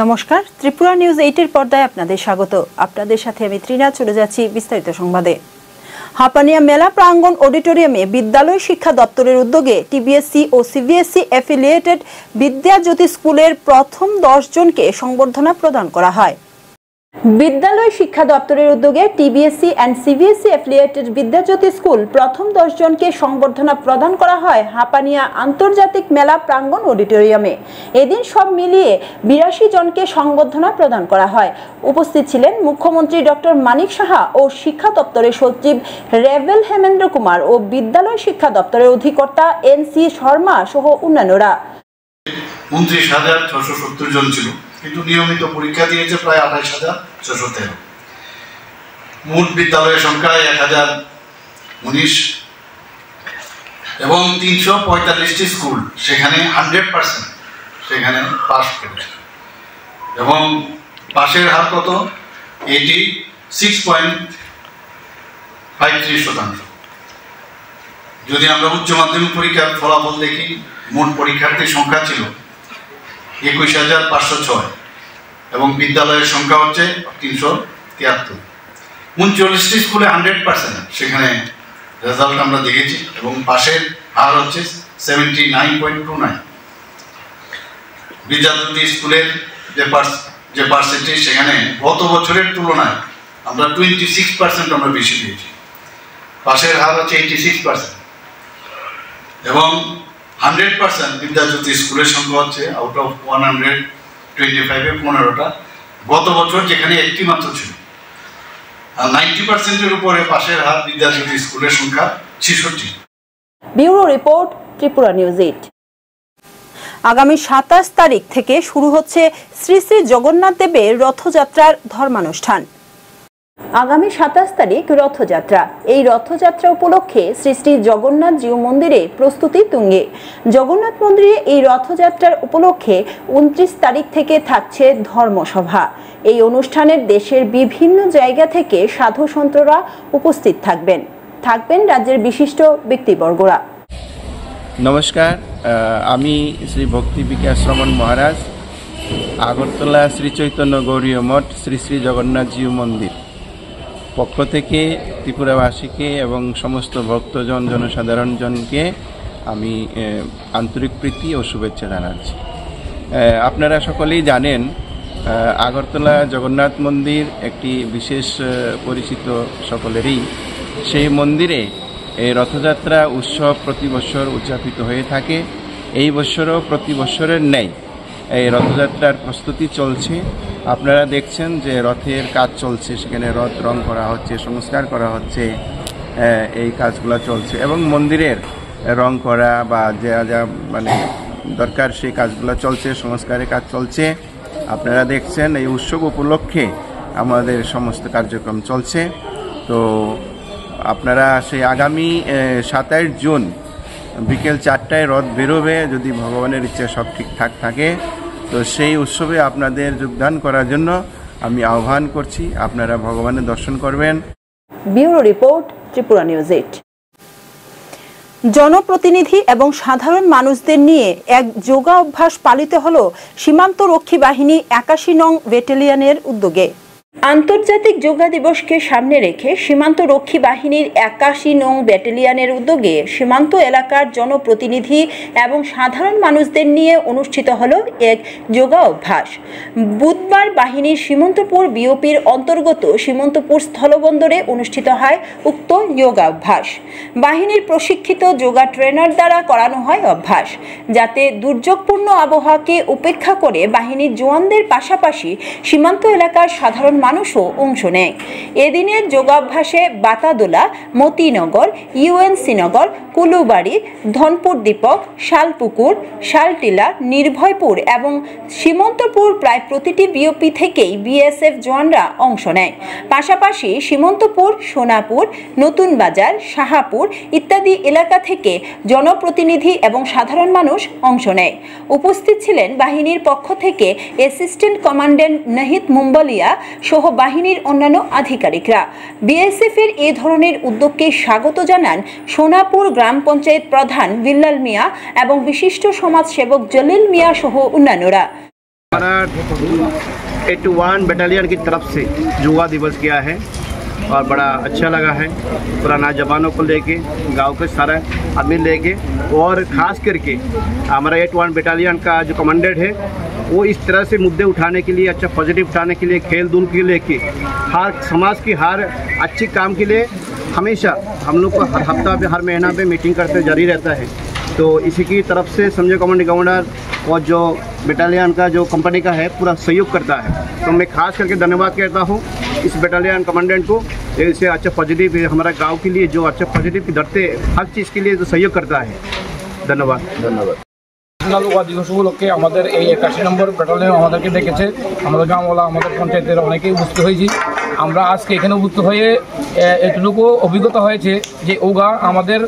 নমস্কার, ত্রিপুরা নিউজ 8 এর পর্দায় আপনাদের স্বাগত। আপনাদের সাথে আমি ত্রিনা। চলে যাচ্ছি বিস্তারিত সংবাদে। হাপানিয়া মেলা প্রাঙ্গণ অডিটোরিয়ামে বিদ্যালয় শিক্ষা দপ্তরের উদ্যোগে টিবিএসসি ও সিবিএসসি অ্যাফিলিয়েটেড বিদ্যাজ্যোতি স্কুলের প্রথম 10 জনকে সংবর্ধনা প্রদান করা হয়। বিদ্যালয় শিক্ষা দপ্তরের উদ্যোগে TBSE and CBSE affiliated Vidyajyoti school প্রথম 10 জনকে সংবর্ধনা প্রদান করা হয় হাপানিয়া আন্তর্জাতিক মেলা প্রাঙ্গণ অডিটোরিয়ামে। এদিন সব মিলিয়ে 82 জনকে সংবর্ধনা প্রদান করা হয়। উপস্থিত ছিলেন মুখ্যমন্ত্রী ডক্টর মানিক সাহা ও শিক্ষা দপ্তরের সচিব রেভেল হেমেন্দ্র কুমার ও বিদ্যালয় শিক্ষা দপ্তরের অধিকর্তা এনসি শর্মা সহ অন্যান্যরা। 29,670 জন ছিল, কিন্তু নিয়মিত পরীক্ষা দিয়েছে প্রায় 28,613। মোট বিদ্যালয়ের সংখ্যা 1019 এবং 345টি স্কুল সেখানে 100% সেখানে পাস করেছে এবং পাশের হার কত 86.53%। যদি আমরা উচ্চ মাধ্যমিক পরীক্ষার ফলাফল দেখি, মোট পরীক্ষার্থীর সংখ্যা ছিল 21,506 এবং বিদ্যালয়ের সংখ্যা হচ্ছে 373। 39টি স্কুলে 100% সেখানে রেজাল্ট আমরা দেখেছি এবং পাশের হার হচ্ছে 79.29। বিদ্যাজ্যোতি স্কুলের যে পার্সেন্টেজ সেখানে গত বছরের তুলনায় আমরা 26% আমরা বেশি পেয়েছি। পাশের হার হচ্ছে 86% এবং 100% বিদ্যাজ্যোতি স্কুলের সংখ্যা হচ্ছে আউট অফ 125-এ 15টা। গত বছর যেখানে একটি মাত্র ছিল। আর 90%-এর উপরে পাশের হার বিদ্যাজ্যোতি স্কুলের সংখ্যা 66। Bureau report, Tripura news 8। আগামী 27 তারিখ থেকে শুরু হচ্ছে শ্রী শ্রী জগন্নাথ দেবের রথযাত্রার ধর্মানুষ্ঠান। আগামী 27 তারিখ রথযাত্রা। এই রথযাত্রা উপলক্ষে শ্রী শ্রী জগন্নাথ জিউ মন্দিরে প্রস্তুতি তুঙ্গে। জগন্নাথ মন্দিরে এই রথযাত্রার উপলক্ষে 29 তারিখ থেকে থাকছে ধর্মসভা। এই অনুষ্ঠানের দেশের বিভিন্ন জায়গা থেকে সাধু সন্তরা উপস্থিত থাকবেন রাজ্যের বিশিষ্ট ব্যক্তিবর্গরা। নমস্কার, আমি শ্রী ভক্তি বিকাশ রমন মহারাজ, আগরতলা শ্রী চৈতন্য গৌরীয় মঠ শ্রী শ্রী জগন্নাথ জিউ মন্দির পক্ষ থেকে ত্রিপুরাবাসীকে এবং সমস্ত ভক্তজন জনসাধারণজনকে আমি আন্তরিক প্রীতি ও শুভেচ্ছা জানাচ্ছি। আপনারা সকলেই জানেন, আগরতলা জগন্নাথ মন্দির একটি বিশেষ পরিচিত সকলেরই। সেই মন্দিরে এই রথযাত্রা উৎসব প্রতি বছর উদযাপিত হয়ে থাকে। এই বছরও প্রতি বছরের ন্যায় এই রথযাত্রার প্রস্তুতি চলছে। আপনারা দেখছেন যে রথের কাজ চলছে, সেখানে রথ রং করা হচ্ছে, সংস্কার করা হচ্ছে, এই কাজগুলো চলছে এবং মন্দিরের রং করা বা যা মানে দরকার সেই কাজগুলো চলছে, সংস্কারের কাজ চলছে। আপনারা দেখছেন এই উৎসব উপলক্ষে আমাদের সমস্ত কার্যক্রম চলছে। তো আপনারা সেই আগামী 27 জুন বিকেল 4টায় রথ বেরোবে, যদি ভগবানের ইচ্ছা সব ঠিকঠাক থাকে। তো সেই উৎসবে আপনাদের যোগদান করার জন্য আমি আহ্বান করছি। আপনারা ভগবানের দর্শন করবেন। Bureau report, Tripura news 8। জনপ্রতিনিধি এবং সাধারণ মানুষদের নিয়ে এক যোগা অভ্যাস পালিত হলো সীমান্ত রক্ষী বাহিনী 81 নং ব্যাটালিয়নের উদ্যোগে। আন্তর্জাতিক যোগা দিবসকে সামনে রেখে সীমান্ত রক্ষী বাহিনীর 81 নং ব্যাটালিয়নের উদ্যোগে সীমান্ত এলাকার জনপ্রতিনিধি এবং সাধারণ মানুষদের নিয়ে অনুষ্ঠিত হলো এক যোগা অভ্যাস। বুধবার বাহিনীর সীমান্তপুর বিওপির অন্তর্গত সীমান্তপুর স্থলবন্দরে অনুষ্ঠিত হয় উক্ত যোগা অভ্যাস। বাহিনীর প্রশিক্ষিত যোগা ট্রেনার দ্বারা করানো হয় অভ্যাস, যাতে দুর্যোগপূর্ণ আবহাওয়াকে উপেক্ষা করে বাহিনীর জওয়ানদের পাশাপাশি সীমান্ত এলাকার সাধারণ মানুষও অংশ নেয়। এদিনের যোগাভ্যাসে বাতাদোলা, মতিনগর, ইউএনসি নগর, কুলুবাড়ি, ধনপুর দীপক, শালপুকুর, শালটিলা, নির্ভয়পুর এবং সীমন্তপুর প্রায় প্রতিটি বিওপি থেকেই বিএসএফ জওয়ানরা অংশ নেয়। পাশাপাশি সীমন্তপুর, সোনাপুর, নতুন বাজার, শাহাপুর ইত্যাদি এলাকা থেকে জনপ্রতিনিধি এবং সাধারণ মানুষ অংশ নেয়। উপস্থিত ছিলেন বাহিনীর পক্ষ থেকে অ্যাসিস্ট্যান্ট কমান্ড্যান্ট নাহিদ মুম্বলিয়া সহ সহ বাহিনীর অন্যান্য আধিকারিকরা। বিএসএফ এর এ ধরনের উদ্যোগকে স্বাগত জানান সোনাপুর গ্রাম পঞ্চায়েত প্রধান বিল্লাল মিয়া এবং বিশিষ্ট সমাজসেবক জলিল মিয়া সহ অন্যান্যরা। 81 बटालियन की तरफ से योगा दिवस किया है और बड़ा अच्छा लगा है। पुराना जवानों को लेके गांव के सारा आदमी लेके और ख़ास करके हमारा 81 बटालियन का जो कमांडेंट है वो इस तरह से मुद्दे उठाने के लिए, अच्छा पॉजिटिव उठाने के लिए, खेल धूल के लेके हर समाज की हर अच्छी काम के लिए हमेशा हम लोग को हर हफ्ता पे हर महीना पे मीटिंग करते जारी रहता है। तो इसी की तरफ से समझे कमांडिंग गवर्नर और जो बटालियन का जो कंपनी का है पूरा सहयोग करता है। तो मैं खास करके धन्यवाद कहता हूँ इस बटालियन कमांडेंट को, इससे अच्छा पॉजिटिव हमारा गांव के लिए जो अच्छा पॉजिटिव धरते हर चीज़ के लिए जो सहयोग करता है। धन्यवाद। योगा दिवस उपलक्षे हमारे 81 নম্বর ব্যাটালিয়ন আমাদেরকে ডেকেছে। আমাদের গ্রামওয়ালা, আমাদের পঞ্চায়েতের অনেকেই উপস্থিত হয়েছি। আমরা আজকে এখানে উপস্থিত হয়ে এতটুকু অভিজ্ঞতা হয়েছে যে যোগা আমাদের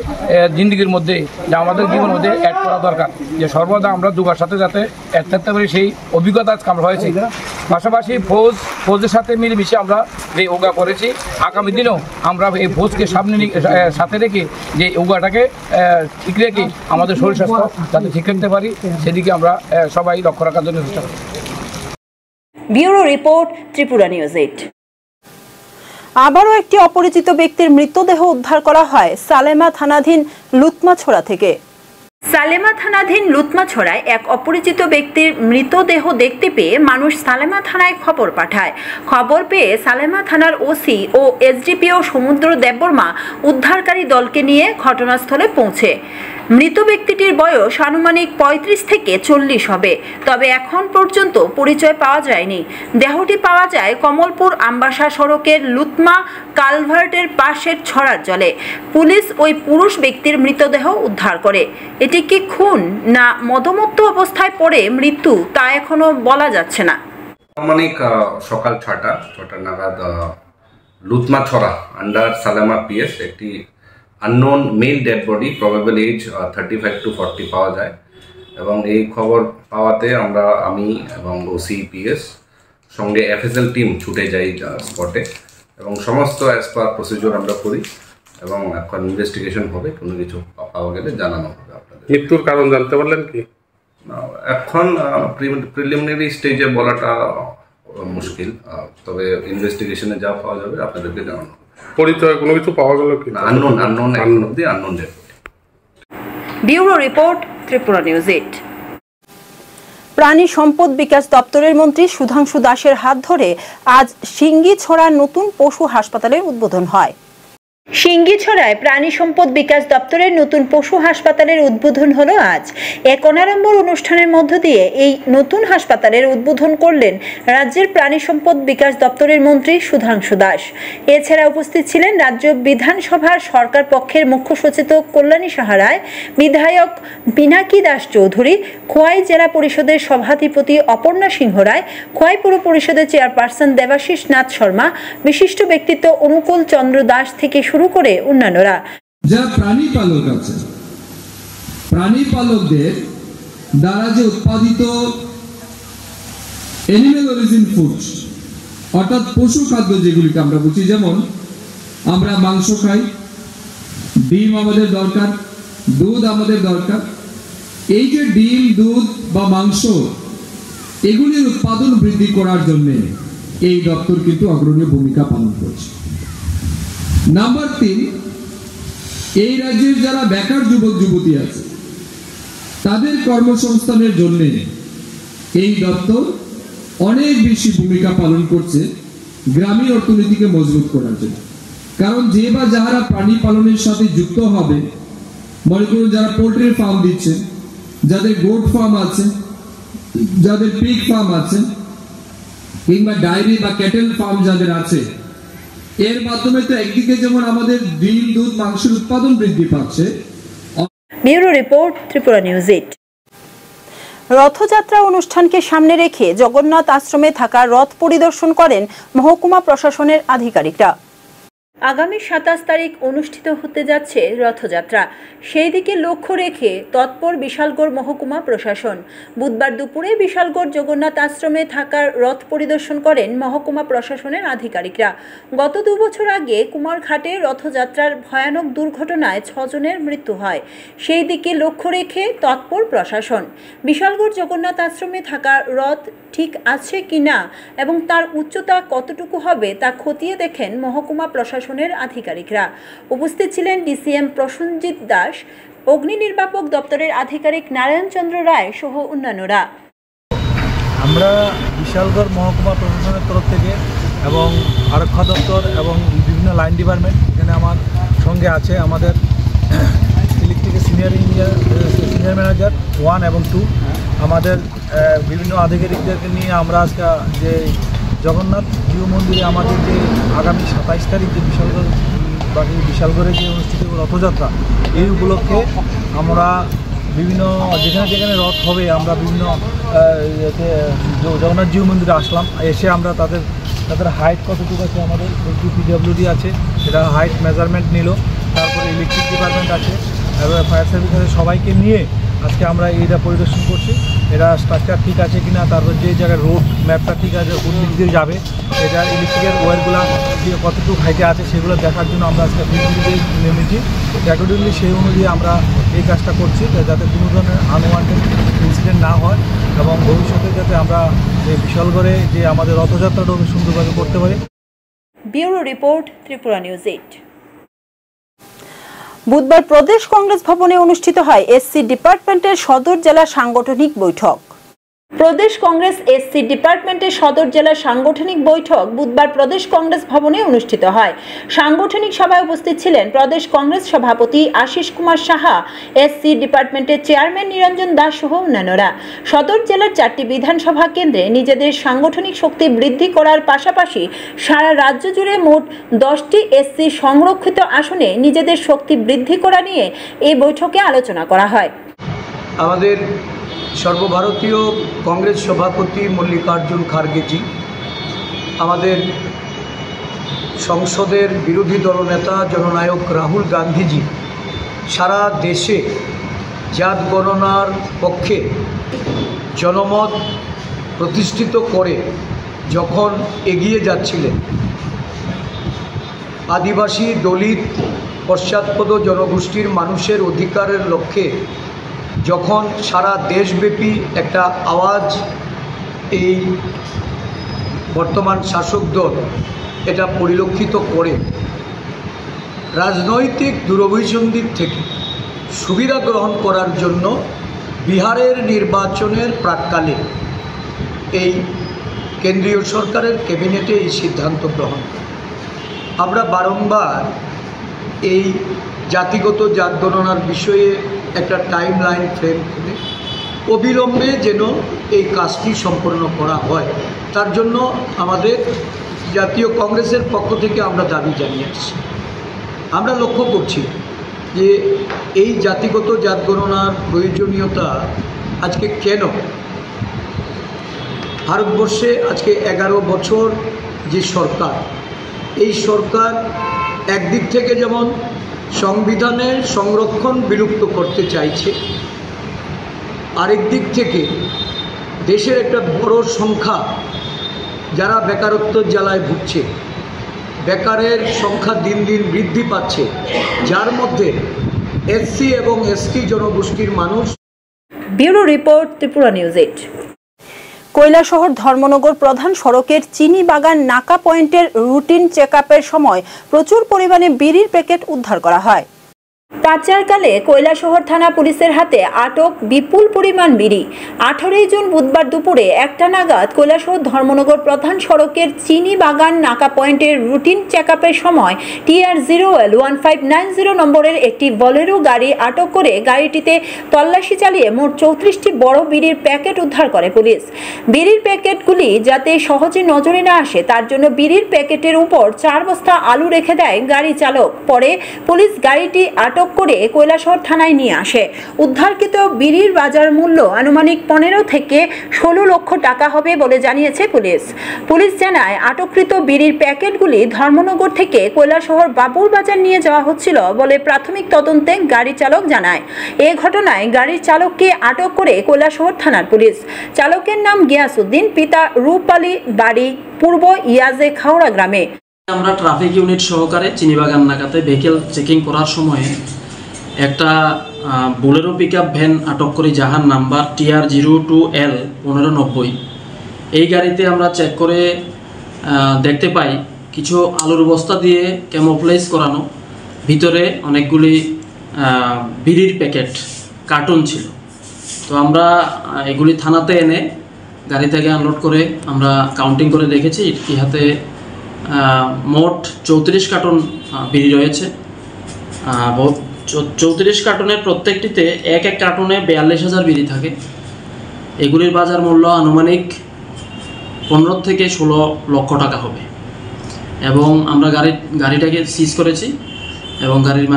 জিন্দগির মধ্যে, যা আমাদের জীবনের মধ্যে অ্যাড করা দরকার, যে সর্বদা আমরা যোগার সাথে যাতে অ্যাড থাকতে পারি, সেই অভিজ্ঞতা আজকে আমরা হয়েছে। পাশাপাশি ফৌজের সাথে মিলেমিশে আমরা যে যোগা করেছি, আগামী দিনেও আমরা এই ফৌজকে সাথে রেখে যে যোগাটাকে ঠিক রেখে আমাদের শরীর স্বাস্থ্য যাতে ঠিক রাখতে পারি সেদিকে আমরা সবাই লক্ষ্য রাখার জন্য চেষ্টা করি। Bureau report, Tripura news 8। আবারও একটি অপরিচিত ব্যক্তির মৃতদেহ উদ্ধার করা হয় সালেমা থানাধীন লুতমাছড়া থেকে। সালেমা থানাধীন লুতমাছড়ায় এক অপরিচিত ব্যক্তির মৃতদেহ দেখতে পেয়ে মানুষ সালেমা থানায় খবর পাঠায়। খবর পেয়ে সালেমা থানার ওসি ও এসডিপিও সমুদ্র দেববর্মা উদ্ধারকারী দলকে নিয়ে ঘটনাস্থলে পৌঁছে। মৃত ব্যক্তিটির বয়স আনুমানিক 35 থেকে 40 হবে, তবে এখন পর্যন্ত পরিচয় পাওয়া যায়নি। দেহটি পাওয়া যায় কমলপুর আমবাসা সড়কের লুতমা কালভার্টের পাশের ছড়ার জলে। পুলিশ ওই পুরুষ ব্যক্তির মৃতদেহ উদ্ধার করে। এটি কি খুন না মদমত্ত অবস্থায় পড়ে মৃত্যু তা এখনো বলা যাচ্ছে না। আনুমানিক সকাল 6টা নাগাদ লুতমাছড়া আন্ডার সালেমা পিএস একটি unknown male dead body, probable age 35 to 40 পাওয়া যায় এবং এই খবর পাওয়াতে আমি এবং ওসি পিএস সঙ্গে এফএসএল টিম ছুটে যাই স্পটে এবং সমস্ত অ্যাজ পার প্রসিডিওর আমরা করি এবং এখন ইনভেস্টিগেশন হবে। কোনো কিছু পাওয়া গেলে জানানো হবে আপনাদের। মৃত্যুর কারণ জানতে পারলেন কি? এখন প্রিলিমিনারি স্টেজে বলাটা মুশকিল, তবে ইনভেস্টিগেশনে যা পাওয়া যাবে আপনাদেরকে জানানো হবে। পরিচয় কোনো কিছু পাওয়া গেল কি? Unknown dead. Bureau report, Tripura news 8। প্রাণী সম্পদ বিকাশ দপ্তরের মন্ত্রী সুধাংশু দাসের হাত ধরে আজ সিঙ্গিছড়ার নতুন পশু হাসপাতালের উদ্বোধন হয়। সিঙ্গিছড়ায় প্রাণী সম্পদ বিকাশ দপ্তরের নতুন পশু হাসপাতালের উদ্বোধন হলো আজ। এক অনাড়ম্বর অনুষ্ঠানের মধ্য দিয়ে এই নতুন হাসপাতালের উদ্বোধন করলেন রাজ্যের প্রাণী সম্পদ বিকাশ দপ্তরের মন্ত্রী সুধাংশু দাস। এছাড়া উপস্থিত ছিলেন রাজ্য বিধানসভার সরকার পক্ষের মুখ্য সচেতক কল্যাণী সাহা রায়, বিধায়ক পিনাকি দাস চৌধুরী, খোয়াই জেলা পরিষদের সভাধিপতি অপর্ণা সিংহ রায়, খোয়াই পুর পরিষদের চেয়ারপারসন দেবাশিস নাথ শর্মা, বিশিষ্ট ব্যক্তিত্ব অনুকূল চন্দ্র দাস থেকে শুরু করে অন্যান্যরা। যারা প্রাণী পালক আছে, প্রাণী পালকদের দ্বারা যে উৎপাদিত অ্যানিমাল অরিজিন ফুড অর্থাৎ পশু খাদ্য যেগুলিকে আমরা বুঝি, যেমন আমরা মাংস খাই, ডিম আমাদের দরকার, দুধ আমাদের দরকার। এই যে ডিম, দুধ বা মাংস এগুলির উৎপাদন বৃদ্ধি করার জন্য এই দপ্তর কিন্তু অগ্রণী ভূমিকা পালন করছে। নাম্বার 3, এই রাজ্যের যারা বেকার যুবক যুবতী আছে তাদের কর্মসংস্থানের জন্য এই দপ্তর অনেক বেশি ভূমিকা পালন করছে গ্রামীণ অর্থনীতিকে মজবুত করার জন্য। কারণ যে বা যারা প্রাণী পালনের সাথে যুক্ত হবে, মনে করুন যারা পোল্ট্রি ফার্ম দিচ্ছে, যাদের গোট ফার্ম আছে, যাদের পিগ ফার্ম আছে, কিংবা ডায়েরি বা ক্যাটেল ফার্ম যাদের আছে, এর মাধ্যমে তো একদিকে যেমন আমাদের ডিম, দুধ, মাংসের উৎপাদন বৃদ্ধি পাচ্ছে। Bureau report, Tripura news 8। Rathyatra অনুষ্ঠানকে সামনে রেখে জগন্নাথ আশ্রমে থাকা রথ পরিদর্শন করেন মহকুমা প্রশাসনের আধিকারিকরা। আগামী 27 তারিখ অনুষ্ঠিত হতে যাচ্ছে রথযাত্রা। সেই দিকে লক্ষ্য রেখে তৎপর বিশালগড় মহকুমা প্রশাসন। বুধবার দুপুরে বিশালগড় জগন্নাথ আশ্রমে থাকা রথ পরিদর্শন করেন মহকুমা প্রশাসনের আধিকারিকরা। গত 2 বছর আগে কুমারঘাটে রথযাত্রার ভয়ানক দুর্ঘটনায় 6 জনের মৃত্যু হয়। সেই দিকে লক্ষ্য রেখে তৎপর প্রশাসন। বিশালগড় জগন্নাথ আশ্রমে থাকা রথ ঠিক আছে কিনা এবং তার উচ্চতা কতটুকু হবে তা খতিয়ে দেখেন মহকুমা প্রশাসনের আধিকারিকরা। উপস্থিত ছিলেন ডিসিএম প্রসেনজিৎ দাস, অগ্নি নির্বাপক দপ্তরের আধিকারিক নারায়ণ চন্দ্র রায় সহ অন্যান্যরা। আমরা বিশালগড় মহকুমা প্রশাসনের তরফ থেকে এবং আরক্ষা দপ্তর এবং বিভিন্ন লাইন ডিপার্টমেন্ট, এখানে আমার সঙ্গে আছে আমাদের ইলেকট্রিকের সিনিয়র ম্যানেজার 1 এবং 2, আমাদের বিভিন্ন আধিকারিকদেরকে নিয়ে আমরা আজকে যে জগন্নাথ জিউ মন্দিরে আমাদের যে আগামী 27 তারিখ যে বিশালগড়ে যে অনুষ্ঠিত রথযাত্রা, এই উপলক্ষে আমরা বিভিন্ন যেখানে রথ হবে আমরা বিভিন্ন জগন্নাথ জিউ মন্দিরে আসলাম। এসে আমরা তাদের হাইট কতটুকু আছে, আমাদের পিডব্লিউডি আছে, সেটা হাইট মেজারমেন্ট নিল। তারপরে ইলেকট্রিক ডিপার্টমেন্ট আছে, ফায়ার সার্ভিস আছে, সবাইকে নিয়ে আজকে আমরা এইটা পরিদর্শন করছি। এটা স্ট্রাকচার ঠিক আছে কিনা, তারপর যে জায়গায় রোড ম্যাপটা ঠিক আছে, কোন দিক দিয়ে যাবে, এটা ইলেকট্রিকের ওয়্যারগুলো কতটুকু হাইটে আছে সেগুলো দেখার জন্য আমরা আজকে ভিজিটে নেমেছি। অ্যাকর্ডিংলি সেই অনুযায়ী আমরা এই কাজটা করছি, যাতে কোনো ধরনের আনওয়ান্টেড ইনসিডেন্ট না হয় এবং ভবিষ্যতে যাতে আমরা এই বিশালগড়ে যে আমাদের রথযাত্রাটা সুন্দরভাবে করতে পারি। Bureau report, Tripura news 8। বুধবার প্রদেশ কংগ্রেস ভবনে অনুষ্ঠিত হয় এসসি ডিপার্টমেন্টের সদর জেলা সাংগঠনিক বৈঠক। প্রদেশ কংগ্রেস এসসি ডিপার্টমেন্টের সদর জেলা সাংগঠনিক বৈঠক বুধবার প্রদেশ কংগ্রেস ভবনে অনুষ্ঠিত হয়। সাংগঠনিক সভায় উপস্থিত ছিলেন প্রদেশ কংগ্রেস সভাপতি আশিস কুমার সাহা, এসসি ডিপার্টমেন্টের চেয়ারম্যান নিরঞ্জন দাস সহ অন্যান্যরা। সদর জেলার 4টি বিধানসভা কেন্দ্রে নিজেদের সাংগঠনিক শক্তি বৃদ্ধি করার পাশাপাশি সারা রাজ্য জুড়ে মোট 10টি এসসি সংরক্ষিত আসনে নিজেদের শক্তি বৃদ্ধি করা নিয়ে এই বৈঠকে আলোচনা করা হয়। আমাদের সর্বভারতীয় কংগ্রেস সভাপতি মল্লিকার্জুন খার্গেজি, আমাদের সংসদের বিরোধী দলনেতা জননায়ক রাহুল গান্ধীজি সারা দেশে জাত গণনার পক্ষে জনমত প্রতিষ্ঠিত করে যখন এগিয়ে যাচ্ছিলেন, আদিবাসী, দলিত, পশ্চাৎপদ জনগোষ্ঠীর মানুষের অধিকারের লক্ষ্যে যখন সারা দেশব্যাপী একটা আওয়াজ এই বর্তমান শাসক দল এটা পরিলক্ষিত করে, রাজনৈতিক দূরভিসন্ধির থেকে সুবিধা গ্রহণ করার জন্য বিহারের নির্বাচনের প্রাক্কালে এই কেন্দ্রীয় সরকারের ক্যাবিনেটে এই সিদ্ধান্ত গ্রহণ করে। আমরা বারংবার এই জাতিগত জাত গণনার বিষয়ে একটা টাইম লাইন ফ্রেম করে অবিলম্বে যেন এই কাজটি সম্পন্ন করা হয়, তার জন্য আমাদের জাতীয় কংগ্রেসের পক্ষ থেকে আমরা দাবি জানিয়ে আসছি। আমরা লক্ষ্য করছি যে এই জাতিগত জাত গণনার প্রয়োজনীয়তা আজকে কেন ভারতবর্ষে আজকে 11 বছর যে সরকার, এই সরকার একদিক থেকে যেমন সংবিধানের সংরক্ষণ বিলুপ্ত করতে চাইছে, আরেক দিক থেকে দেশের একটা বড় সংখ্যা যারা বেকারত্ব জ্বালায় ভুগছে, বেকারের সংখ্যা দিন দিন বৃদ্ধি পাচ্ছে, যার মধ্যে এসসি এবং এসটি জনগোষ্ঠীর মানুষ। Bureau report, Tripura news 8। Kailashahar Dharmanagar প্রধান সড়কের চিনি বাগান নাকা পয়েন্টের রুটিন চেকআপের সময় প্রচুর পরিমাণে বিড়ির প্যাকেট উদ্ধার করা হয়। পাচারকালে কৈলাসহর থানা পুলিশের হাতে আটক বিপুল পরিমাণ বিড়ি। 18 জুন বুধবার দুপুরে 1টা নাগাদ কৈলাসহর ধর্মনগর প্রধান সড়কের চিনি বাগান নাকা পয়েন্টের রুটিন চেকআপের সময় TR0L1590 নম্বরের একটি বলেরো গাড়ি আটক করে গাড়িটিতে তল্লাশি চালিয়ে মোট 34টি বড় বিড়ির প্যাকেট উদ্ধার করে পুলিশ। বিড়ির প্যাকেটগুলি যাতে সহজে নজরে না আসে তার জন্য বিড়ির প্যাকেটের উপর 4 বস্তা আলু রেখে দেয় গাড়ি চালক। পরে পুলিশ গাড়িটি আটক করে কৈলাসহর থানায় নিয়ে আসে। উদ্ধারকৃত বিড়ির বাজার মূল্য আনুমানিক 15 থেকে 16 লক্ষ টাকা হবে বলে জানিয়েছে পুলিশ। পুলিশ জানায় আটককৃত বিড়ির প্যাকেটগুলি ধর্মনগর থেকে কৈলাসহর বাবুর বাজার নিয়ে যাওয়া হচ্ছিল বলে প্রাথমিক তদন্তে গাড়ি চালক জানায়। এই ঘটনায় গাড়ির চালককে আটক করে কৈলাসহর থানার পুলিশ। চালকের নাম গিয়াসউদ্দিন, পিতা রূপালী, বাড়ি পূর্ব ইয়াজে খাওড়া গ্রামে। আমরা ট্রাফিক ইউনিট সহকারে চিনিবাগান নাকাতে ভেহিকেল চেকিং করার সময় একটা বোলেরো পিকআপ ভ্যান আটক করি, যাহার নাম্বার TR02L 1590। এই গাড়িতে আমরা চেক করে দেখতে পাই কিছু আলুর বস্তা দিয়ে ক্যামোফ্লেজ করানো, ভিতরে অনেকগুলি বিড়ির প্যাকেট কার্টুন ছিল। তো আমরা এগুলি থানাতে এনে গাড়ি থেকে আনলোড করে আমরা কাউন্টিং করে দেখেছি ইহাতে মোট 34 কার্টন বিড়ি রয়েছে। 34 কার্টনের প্রত্যেকটিতে এক কার্টনে 42,000 বিড়ি থাকে। এগুলির বাজার মূল্য আনুমানিক 15 থেকে 16 লক্ষ টাকা হবে। এবং আমরা গাড়িটাকে সিজ করেছি এবং গাড়ির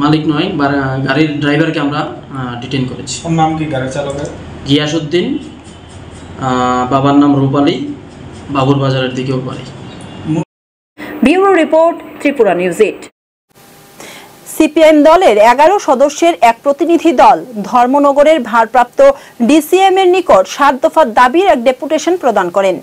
মালিক নয়, গাড়ির ড্রাইভারকে আমরা ডিটেইন করেছি। নাম কি গাড়ি চালকের? গিয়াসউদ্দিন, বাবার নাম রূপালী, বাবুর বাজারের দিকেও বাড়ি। Bureau report, Tripura news 8। CPIM দলের 11 সদস্যের এক প্রতিনিধি দল ধর্মনগরের ভারপ্রাপ্ত ডিসিএম এর নিকট 7 দফা দাবির এক ডেপুটেশন প্রদান করেন।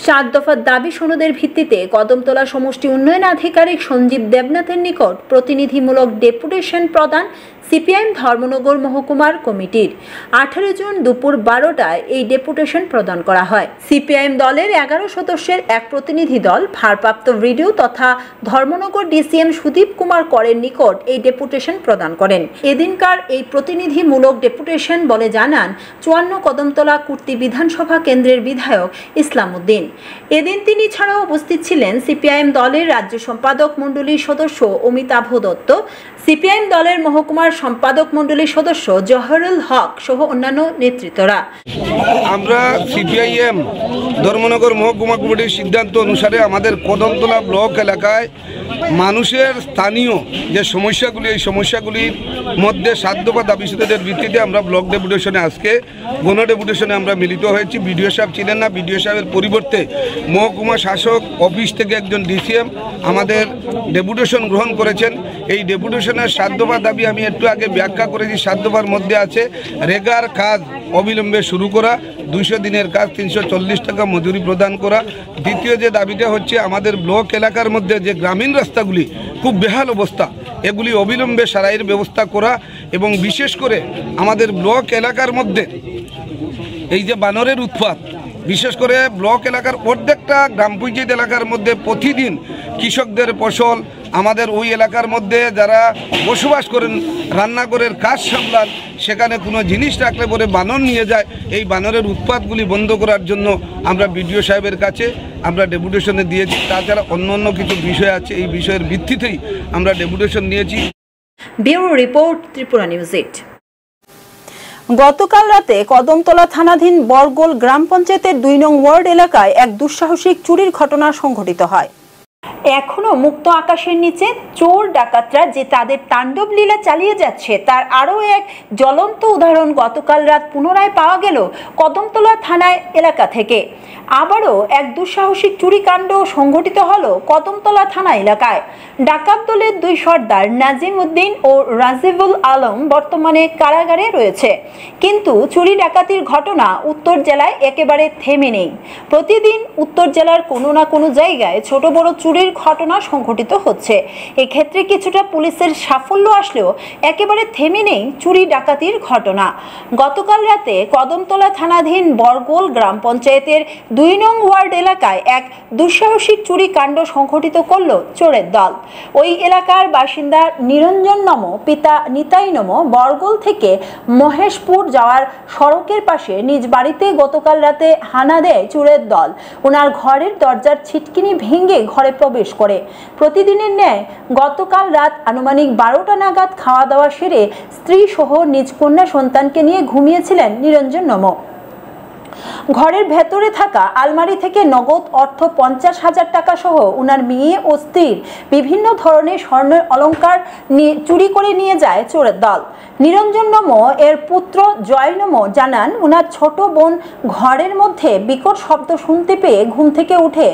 7 দফা দাবি সনদের ভিত্তিতে কদমতলা সমষ্টি উন্নয়ন আধিকারিক সঞ্জীব দেবনাথের নিকট প্রতিনিধিমূলক ডেপুটেশন প্রদান সিপিআইএম ধর্মনগর মহকুমার কমিটির 18 জুন দুপুর 12টায় এই ডেপুটেশন প্রদান করা হয়। সিপিআইএম দলের 11 সদস্যের এক প্রতিনিধি দল ভারপ্রাপ্ত ভিডিও তথা ধর্মনগর ডিসিএম সুদীপ কুমার করের নিকট এই ডেপুটেশন প্রদান করেন। এদিনকার এই প্রতিনিধিমূলক ডেপুটেশন বলে জানান 54 কদমতলা কুর্তি বিধানসভা কেন্দ্রের বিধায়ক ইসলাম উদ্দিন। এদিন তিনি ছাড়াও উপস্থিত ছিলেন সিপিআইএম দলের রাজ্য সম্পাদক মণ্ডলীর সদস্য অমিতাভ দত্ত, সিপিআইএম দলের মহকুমার সম্পাদক মণ্ডলীর সদস্য জহরুল হক সহ অন্যান্য নেতৃত্বরা। আমরা সিপিআইএম ধর্মনগর মহকুমা কমিটির সিদ্ধান্ত অনুসারে আমাদের কদমতলা ব্লক এলাকায় মানুষের স্থানীয় যে সমস্যাগুলি, এই সমস্যাগুলির মধ্যে 7 দফা দাবি সনদের ভিত্তিতে আমরা ব্লক ডেপুটেশনে আজকে গণ ডেপুটেশনে আমরা মিলিত হয়েছি। বিডিও সাহেব ছিলেন না, বিডিও সাহেবের পরিবর্তে মহকুমা শাসক অফিস থেকে একজন ডিসিএম আমাদের ডেপুটেশন গ্রহণ করেছেন। এই ডেপুটেশনের 7 দফা দাবি আমি একটু আগে ব্যাখ্যা করেছি। 7 দফার মধ্যে আছে রেগার কাজ অবিলম্বে শুরু করা, 200 দিনের কাজ 340 টাকা মজুরি প্রদান করা। দ্বিতীয় যে দাবিটা হচ্ছে আমাদের ব্লক এলাকার মধ্যে যে গ্রামীণ রাস্তাগুলি খুব বেহাল অবস্থা, এগুলি অবিলম্বে সারাইয়ের ব্যবস্থা করা এবং বিশেষ করে আমাদের ব্লক এলাকার মধ্যে এই যে বানরের উৎপাত, বিশেষ করে ব্লক এলাকার প্রত্যেকটা গ্রাম পঞ্চায়েত এলাকার মধ্যে প্রতিদিন কৃষকদের ফসল আমাদের ওই এলাকার মধ্যে যারা বসবাস করেন রান্নাঘরের কাজ সামলান, সেখানে কোনো জিনিস রাখলে পরে বানর নিয়ে যায়। এই বানরের উৎপাতগুলি বন্ধ করার জন্য আমরা বিডিও সাহেবের কাছে আমরা ডেপুটেশনে দিয়েছি। তাছাড়া অন্য কিছু বিষয় আছে, এই বিষয়ের ভিত্তিতেই আমরা ডেপুটেশন নিয়েছি। Bureau report, Tripura news 8। গতকাল রাতে কদমতলা থানাধীন বরগোল গ্রাম পঞ্চায়েতের 2 নং ওয়ার্ড এলাকায় এক দুঃসাহসিক চুরির ঘটনা সংঘটিত হয়। এখনো মুক্ত আকাশের নিচে চোর ডাকাতরা যে তাদের তাণ্ডব লীলা চালিয়ে যাচ্ছে তার আরও এক জ্বলন্ত উদাহরণ গতকাল রাত পুনরায় পাওয়া গেল কদমতলা থানায় এলাকা থেকে। আবারও এক দুঃসাহসিক চুরিকাণ্ড সংঘটিত হলো কদমতলা থানা এলাকায়। ডাকাত দলের 2 সর্দার নাজিম উদ্দিন ও রাজিবুল আলম বর্তমানে কারাগারে রয়েছে, কিন্তু চুরি ডাকাতির ঘটনা উত্তর জেলায় একেবারে থেমে নেই। প্রতিদিন উত্তর জেলার কোনো না কোনো জায়গায় ছোট বড় চুরির ঘটনা সংঘটিত হচ্ছে। এক্ষেত্রে কিছুটা পুলিশের সাফল্য আসলেও একেবারে থেমে নেই চুরি ডাকাতির ঘটনা। গতকাল রাতে কদমতলা থানাধীন বরগোল গ্রাম পঞ্চায়েতের 2 নং ওয়ার্ড এলাকায় এক দুঃসাহসিক চুরি কাণ্ড সংঘটিত করল চোরের দল। ওই এলাকার বাসিন্দা নিরঞ্জন নম, পিতা নিতাই নম বরগোল থেকে মহেশপুর যাওয়ার সড়কের পাশে নিজ বাড়িতে গতকাল রাতে হানা দেয় চোরের দল। ওনার ঘরের দরজার ছিটকিনি ভেঙে ঘরে প্রবেশ করে। প্রতিদিনের ন্যায় গতকাল রাত আনুমানিক 12টা নাগাদ খাওয়া দাওয়া সেরে স্ত্রী সহ নিজ কন্যা সন্তানকে নিয়ে ঘুমিয়েছিলেন নিরঞ্জন নম। ঘরের ভেতরে থাকা আলমারি থেকে নগদ অর্থ 50,000 টাকা সহ উনার মেয়ে ও স্ত্রীর বিভিন্ন ধরনের স্বর্ণের অলংকার চুরি করে নিয়ে যায় চোরের দল। নিরঞ্জন নমো এর পুত্র জয় নমো জানান, উনার ছোট বোন ঘরের মধ্যে বিকট শব্দ শুনতে পেয়ে ঘুম থেকে উঠে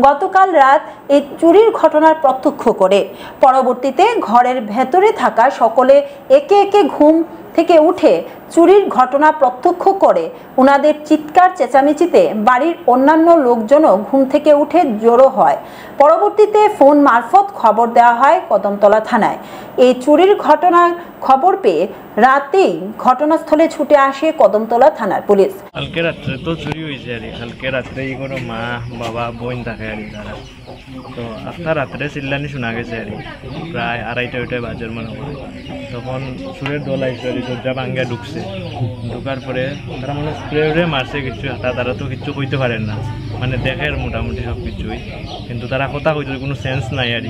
গতকাল রাত এই চুরির ঘটনার প্রত্যক্ষ করে। পরবর্তীতে ঘরের ভেতরে থাকা সকলে একে একে ঘুম থেকে উঠে চুরির ঘটনা প্রত্যক্ষ করে উনাদের চিৎকার চেঁচামেচিতে বাড়ির অন্যান্য লোকজনও ঘুম থেকে উঠে জড়ো হয়। পরবর্তীতে ফোন মারফত খবর দেওয়া হয় কদমতলা থানায়। এই চুরির ঘটনার খবর পেয়ে রাতেই ঘটনাস্থলে ছুটে আসে কদমতলা থানার পুলিশ। কালকে রাত্রে তো চুরি হয়েছে আর কালকে রাত্রে কোনো মা বাবা বোন থাকে আর তারা তো আপনার রাত্রে চিল্লানি শোনা গেছে আর প্রায় 2:30 বাজের মনে হয়। তখন চুরের দল আইসে আর দরজা ভাঙ্গা ঢুকছে, ঢুকার পরে তারা মানে স্প্রে মারছে কিছু, তারা তো কিছু কইতে পারেন না, মানে দেখে মোটামুটি সব কিছুই, কিন্তু তারা কথা কইতে কোনো সেন্স নাই আর।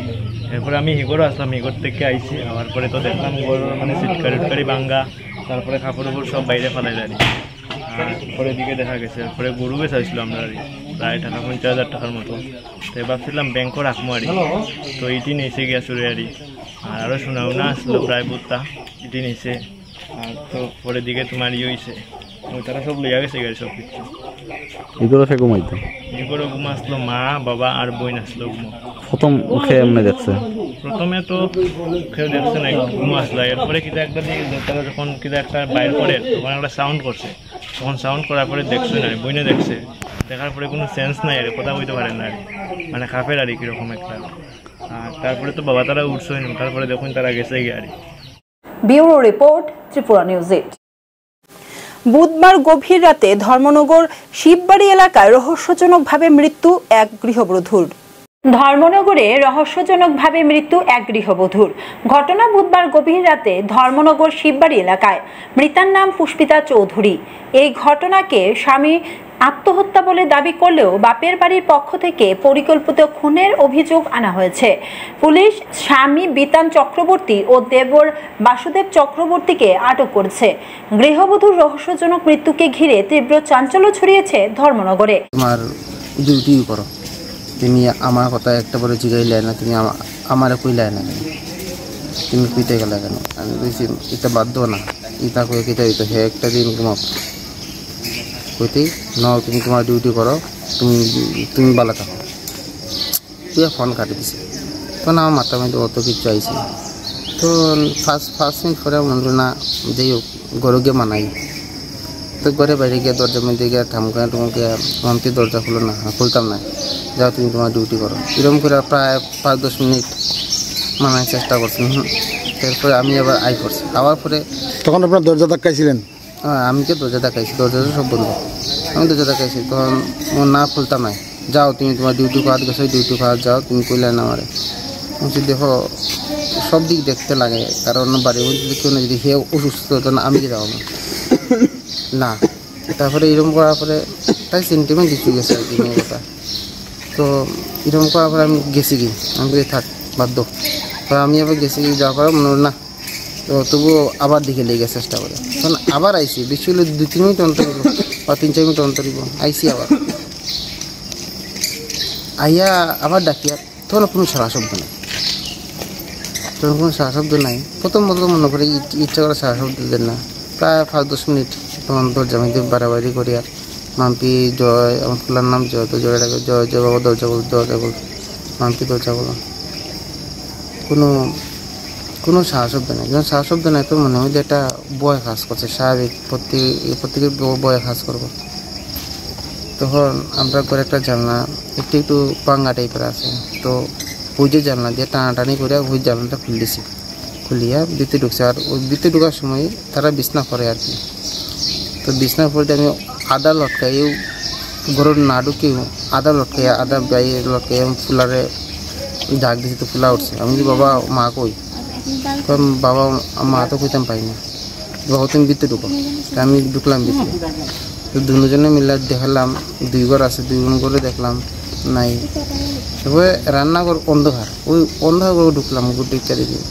এরপরে আমি হিগরও আসলাম, হিগর থেকে আইসি, আবার পরে তো দেখলাম মানে সিটকারি ভাঙ্গা, তারপরে কাপড় সব বাইরে ফেলাই দাঁড়ি। আর পরের দিকে দেখা গেছে পরে গরু বেচাইছিল আমরা প্রায় টাকা 50,000 টাকার মতো। তো ভাবছিলাম ব্যাংকও রাখবো আর, তো এইটি নিয়েছে গিয়া চুরে আর আরও শোনাওনা আসলো প্রায় বুত্তা এটি নিয়েছে। আর তো পরের দিকে তোমার হয়েছে তারা সব লইয়া গেছে গাড়ি সব কিছু। এগুলো ঘুম আসলো, মা বাবা আর বোন আসলো ঘুমো। প্রথমে তো কেউ দেখছে না, ঘুমো আসলো। এরপরে কিতা একটা দিকে তারা যখন কিতা একটা বাইর করে তখন একটা সাউন্ড করছে, তখন সাউন্ড করার পরে দেখছে না, বইনে দেখছে, দেখার পরে কোনো সেন্স নাই আর, কথা বলতে পারে না আর, মানে খাপের আর কিরকম একটা। আর তারপরে তো বাবা তারা উঠছে না, তারপরে দেখুন তারা গেছে গিয়ে আর। Bureau report, Tripura news 8। বুধবার গভীর রাতে ধর্মনগর শিববাড়ি এলাকায় রহস্যজনকভাবে মৃত্যু এক গৃহবধূর। ধর্মনগরে রহস্যজনকভাবে মৃত্যু এক গৃহবধূর ঘটনা বুধবার গভীর রাতে ধর্মনগর শিববাড়ি এলাকায়। মৃতার নাম পুষ্পিতা চৌধুরী। এই ঘটনাকে স্বামী আত্মহত্যা বলে দাবি করলেও বাপের বাড়ির পক্ষ থেকে পরিকল্পিত খুনের অভিযোগ আনা হয়েছে। পুলিশ স্বামী বিতান চক্রবর্তী ও দেবর বাসুদেব চক্রবর্তীকে আটক করেছে। গৃহবধূর রহস্যজনক মৃত্যুকে ঘিরে তীব্র চাঞ্চল্য ছড়িয়েছে ধর্মনগরে। তোমার ডিউটি করো, তুমি আমার কথা একটা বলে জিগাইলে না, তুমি আমার কইলে না, তুমি কইতে গেলে কেন? আমি বলছি এটা বাধ্য না, ইটা কয়ে কেটে হইতো হে একটা দিন ঘুমাও কইতেই ন, তুমি তোমার ডিউটি করো, তুমি ভালো থাকো। তুই ফোন কাটি দিছে, তখন আমার মাথার মধ্যে অত কিছু আইসি। তো ফার্স্ট মিনিট পরে মনে না যাই হোক গরু গিয়ে মানাই, তো ঘরে বাইরে গিয়ে দরজার মধ্যে গিয়ে ঠামকা টুমকে মামতি দরজা খুলো না, খুলতাম না, যাও তুমি তোমার ডিউটি করো। এরকম করে প্রায় 5-10 মিনিট মানার চেষ্টা করছি। তারপরে আমি আবার আই করছি, আবার পরে তখন আপনার দরজা ধাক্কাইছিলেন? হ্যাঁ, আমি যে দরজা দেখাইছি, দরজা সব বন্ধ, আমি দরজা দেখাইছি, তখন না খুলতাম না, যাও তুমি তোমার ডিউটি খাওয়াতে গেছো, ডিউটি খাওয়া যাও, তুমি কইলে না আমারে। বলছি দেখো সব দিক দেখতে লাগে, কারণ বাড়ির মধ্যে কেউ না, যদি সে অসুস্থ হতো না আমি কি যাবো না। তারপরে এরকম করার পরে তাই সেন্টিমেন্ট কিছু গেছে আর কি মেয়ের কথা। তো এরকম করার পরে আমি গেছি কি, আমি বলি থাক বাধ্য। আমি আবার গেছি কি, যাওয়ার পরে মনে হল না, তো তবুও আবার দিকে লেগে চেষ্টা করে, তখন আবার আইসি, বেশি হলে 2-3 মিনিট অন্তর বা 3-4 মিনিট অন্তর আইসি, আবার আইয়া আবার ডাকিয়া, তখন কোনো সারা শব্দ নাই, তখন কোনো সারা শব্দ নাই। প্রথম মনে করে ইচ্ছা করে সারা শব্দ দেন না, প্রায় 5-10 মিনিট তখন দরজা মধ্যে বাড়াবাড়ি করি। আর মাম্পি জয়, আমার ফুলার নাম জয়, তো জয় ডাকে, জয় জয় বাবা দরজা বল, দরজা বল, মাম্পি দরজা বলো, কোনো সাহস শব্দ নেই। যখন সাহস শব্দ নেই তো মনে হয় যে একটা বয় কাজ করছে, স্বাভাবিক প্রত্যেকের বয় কাজ করবো। তখন আমরা করে একটা জানলা একটু পাঙ্গা টাইপের আছে, তো ওই যে জানলা দিয়ে টানাটানি করে ওই জানলাটা খুলিয়েছি, খুলিয়া ভিতরে ঢুকছে। আর ওই ভিতরে ঢুকার সময় তারা বিছনা করে আর কি, তো বিছনার পরে আমি আদা লটকাইও ঘরের না ঢুকেও আদা লটকাইয়া, আদা বাইরে লটকাইয়া ফুলারে ডাক দিয়েছি, তো ফুলা উঠছে। আমি যে বাবা মা কই, তখন বাবা মা তো কইতাম পাই না, বাবা তুমি ভিতরে ঢুকো। আমি ঢুকলাম ভিতরে, তো দুজনে মিলে দেখালাম 2 ঘর আছে, 2 ঘরে দেখলাম নাই। তবে রান্নাঘর অন্ধকার, ওই অন্ধকার করে ঢুকলাম গুটি চারিদিকে।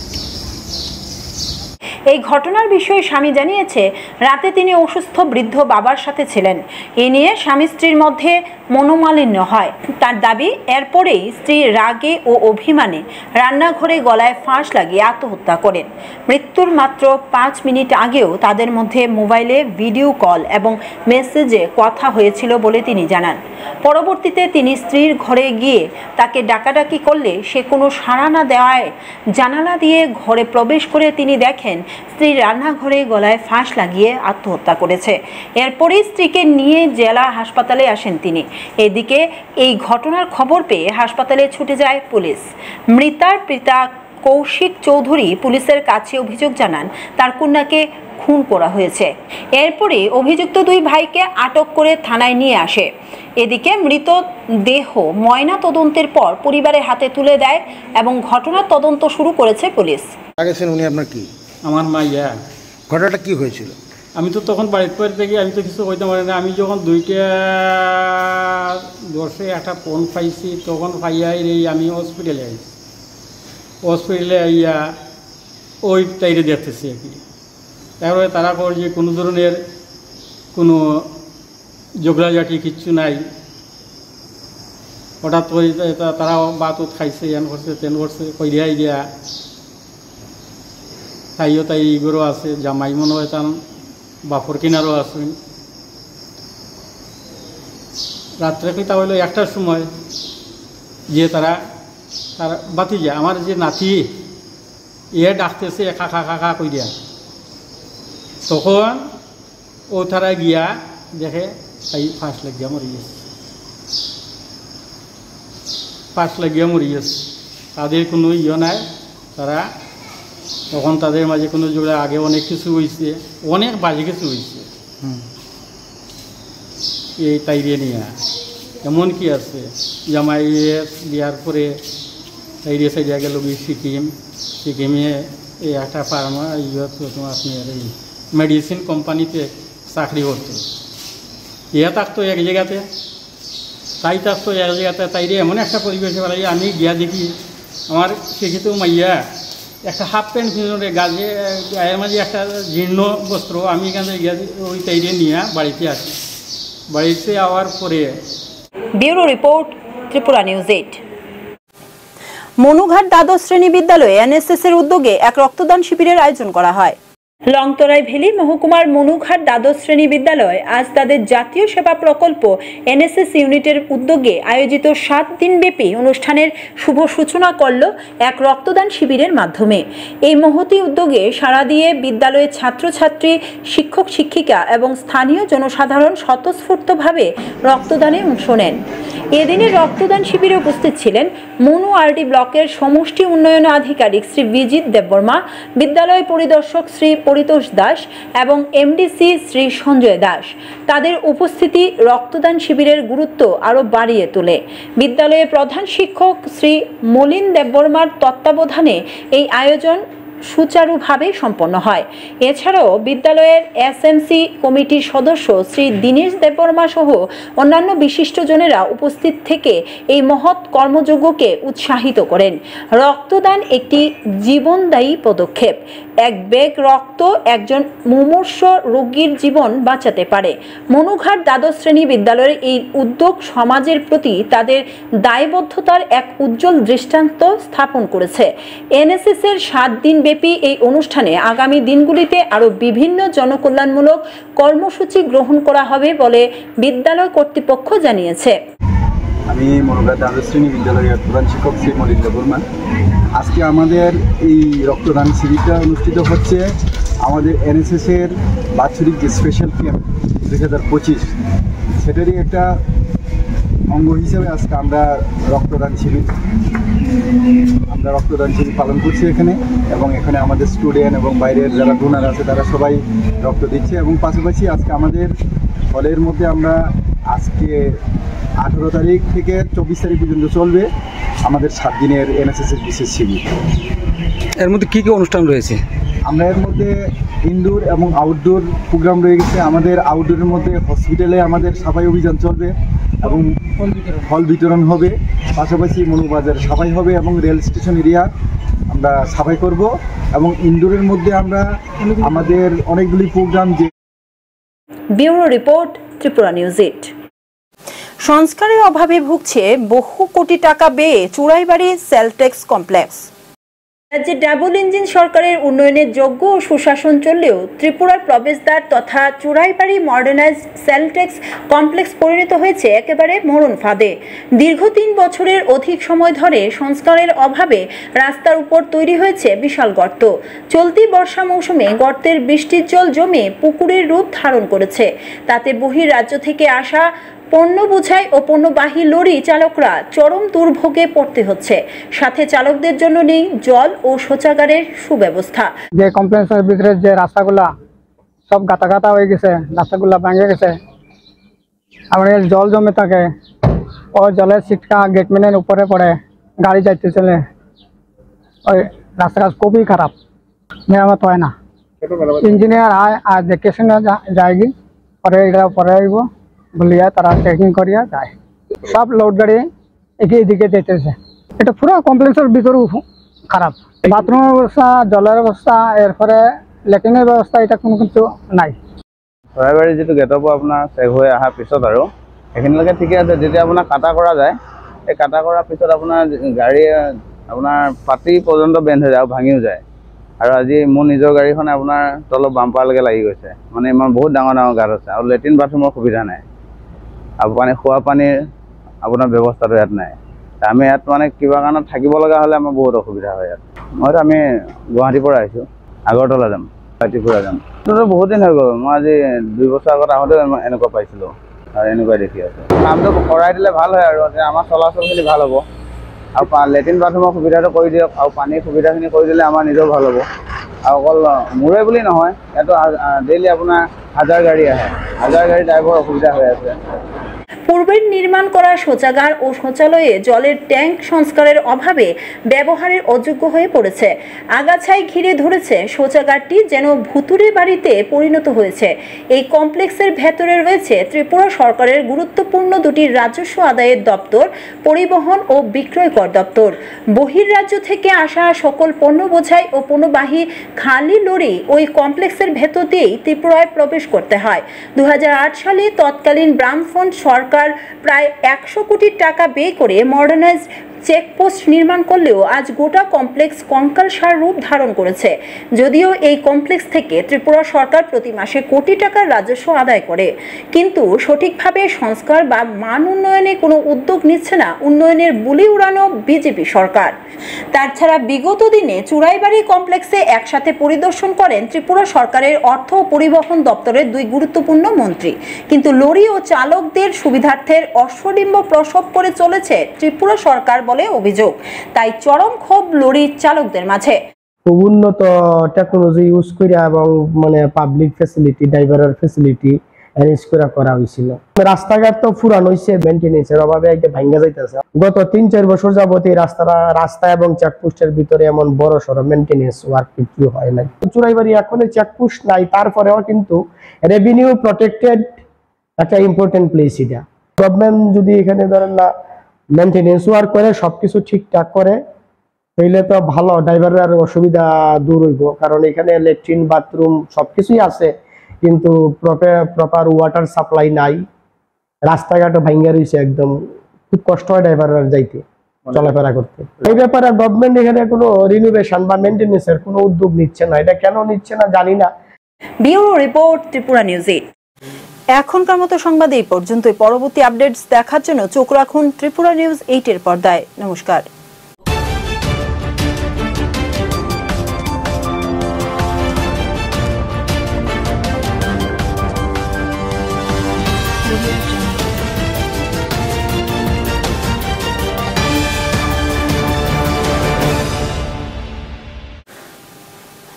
এই ঘটনার বিষয়ে স্বামী জানিয়েছে, রাতে তিনি অসুস্থ বৃদ্ধ বাবার সাথে ছিলেন। এ নিয়ে স্বামী স্ত্রীর মধ্যে মনোমালিন্য হয়। তার দাবি, এরপরেই স্ত্রী রাগে ও অভিমানে রান্নাঘরে গলায় ফাঁস লাগিয়ে আত্মহত্যা করেন। মৃত্যুর মাত্র 5 মিনিট আগেও তাদের মধ্যে মোবাইলে ভিডিও কল এবং মেসেজে কথা হয়েছিল বলে তিনি জানান। পরবর্তীতে তিনি স্ত্রীর ঘরে গিয়ে তাকে ডাকাডাকি করলে সে কোনো সাড়া না দেওয়ায় জানালা দিয়ে ঘরে প্রবেশ করে তিনি দেখেন স্ত্রী রান্নাঘরে গলায় ফাঁস লাগিয়ে আত্মহত্যা করেছে। এরপরই স্ত্রীকে নিয়ে জেলা হাসপাতালে আসেন তিনি। এদিকে এই ঘটনার খবর পেয়ে হাসপাতালে ছুটে যায় পুলিশ। মৃতার পিতা কৌশিক চৌধুরী পুলিশের কাছে অভিযোগ জানান তার কন্যাকে খুন করা হয়েছে। এরপরে অভিযুক্ত 2 ভাইকে আটক করে থানায় নিয়ে আসে। এদিকে মৃতদেহ ময়না তদন্তের পর পরিবারের হাতে তুলে দেয় এবং ঘটনার তদন্ত শুরু করেছে পুলিশ। উনি আপনার কি? আমার মাইয়া। ঘটনাটা কি হয়েছিল? আমি তো তখন বাড়ির পর থেকে আমি তো কিছু কইতে পারি না। আমি যখন 2:10 একটা ফোন পাইছি তখন পাইয়াই আমি হসপিটালে আইছি। হসপিটালে আইয়া ওই টাইরে দেখতেছি আর কি। তারপরে তারা কর যে কোনো ধরনের কোনো ঝগড়াঝাটি কিচ্ছু নাই। হঠাৎ করে তারা বাতুত খাইছে, এন করছে তেন করছে কইরিয়াই দিয়া তাইও তাই ইগরও আছে, জামাই মনে হয় তার বাপর কিনারও আছে। রাত্রে কইতা হইলো 1টার সময় যে তারা বাতিজা আমার যে নাতি ডাকতেছে খাখা খাখা কই দিয়া। তখন ও তারা গিয়া দেখে তাই ফাঁস লাগিয়া মরি গেছে। ফাঁস লাগিয়া মরি গেছে। তাদের কোনো নাই। তারা তখন তাদের মাঝে কোনো জোড়া আগে অনেক কিছু হয়েছে, অনেক বাজে কিছু হয়েছে এই তাইরে নিয়ে। এমন কি আছে জামাই বিয়ার পরে তাইরে সাইডে গেল সিকিমে এই একটা ফার্মা আপনার এই মেডিসিন কোম্পানিতে চাকরি করতো। থাকতো এক জায়গাতে, তাই থাকতো এক জায়গাতে। তাইরে এমন একটা পরিবেশে পালাই আমি গিয়া দেখি আমার শিক্ষিত মাইয়া একটা হাফ প্যান্ট পিছনে গায়ের মাঝে একটা জীর্ণ বস্ত্র। আমি এখান থেকে গিয়া ওই তাইরে নিয়ে বাড়িতে আসি। বাড়িতে আওয়ার পরে bureau report, Tripura news 8। Manughat দ্বাদশ শ্রেণী বিদ্যালয়ে এনএসএস এর উদ্যোগে এক রক্তদান শিবিরের আয়োজন করা হয়। লংতরাই ভ্যালি মহকুমার মনুঘাট দ্বাদশ শ্রেণী বিদ্যালয় আজ তাদের জাতীয় সেবা প্রকল্প এনএসএস ইউনিটের উদ্যোগে আয়োজিত 7 দিনব্যাপী অনুষ্ঠানের শুভ সূচনা করল এক রক্তদান শিবিরের মাধ্যমে। এই মহতি উদ্যোগে সাড়া দিয়ে বিদ্যালয়ের ছাত্রছাত্রী, শিক্ষক শিক্ষিকা এবং স্থানীয় জনসাধারণ স্বতঃস্ফূর্তভাবে রক্তদানে অংশ নেন। এদিনের রক্তদান শিবিরে উপস্থিত ছিলেন মনুআরডি ব্লকের সমষ্টি উন্নয়ন আধিকারিক শ্রী বিজিত দেববর্মা, বিদ্যালয় পরিদর্শক শ্রী পরিতোষ দাস এবং এমডিসি শ্রী সঞ্জয় দাস। তাদের উপস্থিতি রক্তদান শিবিরের গুরুত্ব আরও বাড়িয়ে তোলে। বিদ্যালয়ের প্রধান শিক্ষক শ্রী মলিন দেববর্মার তত্ত্বাবধানে এই আয়োজন সুচারুভাবে সম্পন্ন হয়। এছাড়াও বিদ্যালয়ের এসএমসি কমিটির সদস্য শ্রী দীনেশ দেববর্মা সহ অন্যান্য বিশিষ্টজনেরা উপস্থিত থেকে এই মহৎ কর্মযজ্ঞকে উৎসাহিত করেন। রক্তদান একটি জীবনদায়ী পদক্ষেপ। এক ব্যাগ রক্ত একজন মুমূর্ষ রোগীর জীবন বাঁচাতে পারে। মনুঘাট দ্বাদশ শ্রেণী বিদ্যালয়ের এই উদ্যোগ সমাজের প্রতি তাদের দায়বদ্ধতার এক উজ্জ্বল দৃষ্টান্ত স্থাপন করেছে। এনএসএস এর 7 দিন ব্যাপী এই অনুষ্ঠানে আগামী দিনগুলিতে আরও বিভিন্ন জনকল্যাণমূলক কর্মসূচি গ্রহণ করা হবে বলে বিদ্যালয় কর্তৃপক্ষ জানিয়েছে। আমি মনুঘাট দ্বাদশ শ্রেণী বিদ্যালয়ের প্রধান শিক্ষক শ্রী মলিন দেববর্মা। আজকে আমাদের এই রক্তদান শিবিরটা অনুষ্ঠিত হচ্ছে আমাদের এনএসএসের বাৎসরিক যে স্পেশাল ক্যাম্প 2025 সেটারই একটা অঙ্গ হিসেবে আজকে আমরা রক্তদান শিবির পালন করছি এখানে। এবং এখানে আমাদের স্টুডেন্ট এবং বাইরের যারা ডোনার আছে তারা সবাই রক্ত দিচ্ছে। এবং পাশাপাশি আজকে আমাদের হলের মধ্যে আমরা আজকে 18 তারিখ থেকে 24 তারিখ পর্যন্ত চলবে আমাদের 7 দিনের এনএসএসের বিশেষ শিবির। এর মধ্যে কী কী অনুষ্ঠান রয়েছে? আমরা এর মধ্যে ইনডোর এবং আউটডোর প্রোগ্রাম রয়ে গেছে। আমাদের আউটডোরের মধ্যে হসপিটালে আমাদের সাফাই অভিযান চলবে এবং ফল বিতরণ হবে। পাশাপাশি মনুবাজার সাফাই হবে এবং রেল স্টেশন এরিয়া আমরা সাফাই করব। এবং ইনডোরের মধ্যে আমরা আমাদের অনেকগুলি প্রোগ্রাম যে ব্যুরো রিপোর্ট, ত্রিপুরা নিউজ 8। সংস্কারের অভাবে ভুগছে বহু কোটি টাকা ব্যয়ে চুড়াইবাড়ি সেলটেক্স কমপ্লেক্স। রাজ্যে ডাবল ইঞ্জিন সরকারের উন্নয়নের যোগ্য ও সুশাসন চললেও ত্রিপুরার প্রবেশদ্বার তথা চুড়াইবাড়ি মডার্নাইজড সেলটেক্স কমপ্লেক্স পরিণত হয়েছে একেবারে মরণ ফাঁদে। দীর্ঘ 3 বছরের অধিক সময় ধরে সংস্কারের অভাবে রাস্তার উপর তৈরি হয়েছে বিশাল গর্ত। চলতি বর্ষা মৌসুমে গর্তের বৃষ্টির জল জমে পুকুরের রূপ ধারণ করেছে। তাতে বহির্রাজ্য থেকে আসা পণ্য বোঝাই ও পণ্যবাহী লরি চালকরা চরম দুর্ভোগে পড়তে হচ্ছে। সাথে চালকদের জন্য নেই জল ও শৌচাগারের সুব্যবস্থা। যে কমপ্লেক্সের ভিতরে যে রাস্তাগুলা সব গাতা গাতা হয়ে গেছে, রাস্তাগুলা ভেঙে গেছে, আবার জল জমে থাকে, ও জলের ছিটকা গেটম্যানের উপরে পড়ে, গাড়ি যাইতে চলে, ওই রাস্তাটা খুবই খারাপ, মেরামত হয় না। ইঞ্জিনিয়ার আয় আর দেখে শুনে যায়গি, পরে এটা পরে আইব বলিয়া তারা চেকিং করিয়া যায়। সব লোড গাড়ি এদিকে যেতেছে। এটা পুরো কমপ্লেক্সের ভিতরেও খারাপ। বাথরুমের ব্যবস্থা, জলের ব্যবস্থা, এরপরে লেট্ৰিনৰ ব্যৱস্থা এটা কোনো কিছু নাই। চৰাইবাৰী যিটো গেটৰ পৰা আপোনাৰ চেক হৈ অহাৰ পিছত আৰু সেইখিনিলৈকে ঠিকে আছে। যেতিয়া আপোনাৰ কাটা কৰা যায়, এই কাটা কৰাৰ পিছত আপোনাৰ গাড়ী আপোনাৰ পাতি পৰ্যন্ত বেণ্ড হৈ যায় আৰু ভাঙিও যায়। আৰু আজি মোৰ নিজৰ গাড়ীখনে আপোনাৰ তলত বাম্পাৰলৈকে লাগি গৈছে। মানে ইমান বহুত ডাঙৰ ডাঙৰ গাঁত আছে আৰু লেট্ৰিন বাথৰুমৰ সুবিধা নাই আৰু খোৱা পানীৰ আপোনাৰ ব্যৱস্থাটো ইয়াত নাই। আমি ইয়াত মানে কিবা কাৰণত থাকিব লগা হ'লে আমাৰ বহুত অসুবিধা হয় ইয়াত। মইতো আমি গুৱাহাটীৰ পৰা আহিছোঁ, আগৰতলা যাম, ত্ৰিপুৰা যাম। এইটোতো বহুত দিন হৈ গ'ল। মই আজি 2 বছৰ আগত আহোঁতে এনেকুৱা পাইছিলোঁ আৰু এনেকুৱাই দেখি আছোঁ। কামটো কৰাই দিলে ভাল হয় আৰু আমাৰ চলাচলখিনি ভাল হ'ব আৰু লেট্ৰিন বাথৰুমৰ সুবিধাটো কৰি দিয়ক আৰু পানীৰ সুবিধাখিনি কৰি দিলে আমাৰ নিজেও ভাল হ'ব। আৰু অকল মোৰে বুলি নহয়, ইয়াতো ডেইলি আপোনাৰ 1000 গাড়ী আহে, 1000 গাড়ী ড্ৰাইভাৰ অসুবিধা হৈ আছে। পূর্বের নির্মাণ করা শৌচাগার ও শৌচালয়ে জলের ট্যাঙ্ক সংস্কারের অভাবে ব্যবহারের অযোগ্য হয়ে পড়েছে। আগাছায় ঘিরে ধরেছে শৌচাগারটি, যেন ভুতুরে বাড়িতে পরিণত হয়েছে। এই কমপ্লেক্সের ভেতরে রয়েছে ত্রিপুরা সরকারের গুরুত্বপূর্ণ 2টি রাজস্ব আদায়ের দপ্তর, পরিবহন ও বিক্রয় কর দপ্তর। বহির্রাজ্য থেকে আসা সকল পণ্য বোঝাই ও পণ্যবাহী খালি লরি ওই কমপ্লেক্সের ভেতর দিয়েই ত্রিপুরায় প্রবেশ করতে হয়। 2008 সালে তৎকালীন বামফ্রন্ট সরকার প্রায় 100 কোটি টাকা ব্যয় করে মডার্নাইজড চেকপোস্ট নির্মাণ করলেও আজ গোটা কমপ্লেক্স কঙ্কালসার রূপ ধারণ করেছে। যদিও এই কমপ্লেক্স থেকে ত্রিপুরা সরকার প্রতি মাসে কোটি টাকার রাজস্ব আদায় করে, কিন্তু সঠিকভাবে সংস্কার বা মান উন্নয়নে কোনো উদ্যোগ নিচ্ছে না উন্নয়নের বুলি উড়ানো বিজেপি সরকার। তাছাড়া বিগত দিনে চুড়াইবাড়ি কমপ্লেক্সে একসাথে পরিদর্শন করেন ত্রিপুরা সরকারের অর্থ ও পরিবহন দপ্তরের 2 গুরুত্বপূর্ণ মন্ত্রী, কিন্তু লরি ও চালকদের সুবিধার্থের অশ্বডিম্ব প্রসব করে চলেছে ত্রিপুরা সরকার বলে অভিযোগ। তাই চরম ক্ষোভ লরির চালকদের মাঝে। খুব উন্নত টেকনোলজি ইউজ করে এবং মানে পাবলিক ফ্যাসিলিটি, ড্রাইভারের ফ্যাসিলিটি অ্যারেঞ্জ করা হয়েছিল। রাস্তাঘাট তো পুরান হয়েছে, মেনটেন্যান্সের অভাবে এটা ভাঙ্গা যাইতেছে। গত 3-4 বছর যাবত এই রাস্তা এবং চেকপোস্টের ভিতরে এমন বড় সড়ো মেনটেন্যান্স ওয়ার্ক কিছু হয় নাই। চুড়াইবাড়ি এখন চেকপোস্ট নাই, তারপরেও কিন্তু রেভিনিউ প্রটেক্টেড একটা ইম্পর্টেন্ট প্লেস। এটা গভর্নমেন্ট যদি এখানে ধরেন না মেনটেন্যান্স ওয়ার্ক করে, সবকিছু ঠিকঠাক করে, তাইলে তো ভালো, ড্রাইভারের অসুবিধা দূর হইব। কারণ এখানে ল্যাট্রিন, বাথরুম সবকিছুই আছে, কিন্তু প্রপার ওয়াটার সাপ্লাই নাই, রাস্তাঘাটও ভাঙ্গা রয়েছে একদম, খুব কষ্ট হয় ড্রাইভাররা যাইতে, চলাফেরা করতে। এই ব্যাপারে গভর্নমেন্ট এখানে কোনো রিনোভেশন বা মেনটেন্যান্সের কোনো উদ্যোগ নিচ্ছে না। এটা কেন নিচ্ছে না জানি না। Bureau report, Tripura news 8। এখনকার মতো সংবাদ এই পর্যন্তই। পরবর্তী আপডেটস দেখার জন্য চোখ রাখুন ত্রিপুরা নিউজ 8 এর পর্দায়। নমস্কার।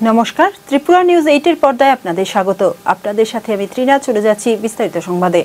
নমস্কার, ত্রিপুরা নিউজ 8 এর পর্দায় আপনাদের স্বাগত। আপনাদের সাথে আমি ত্রিনা, চলে যাচ্ছি বিস্তারিত সংবাদে।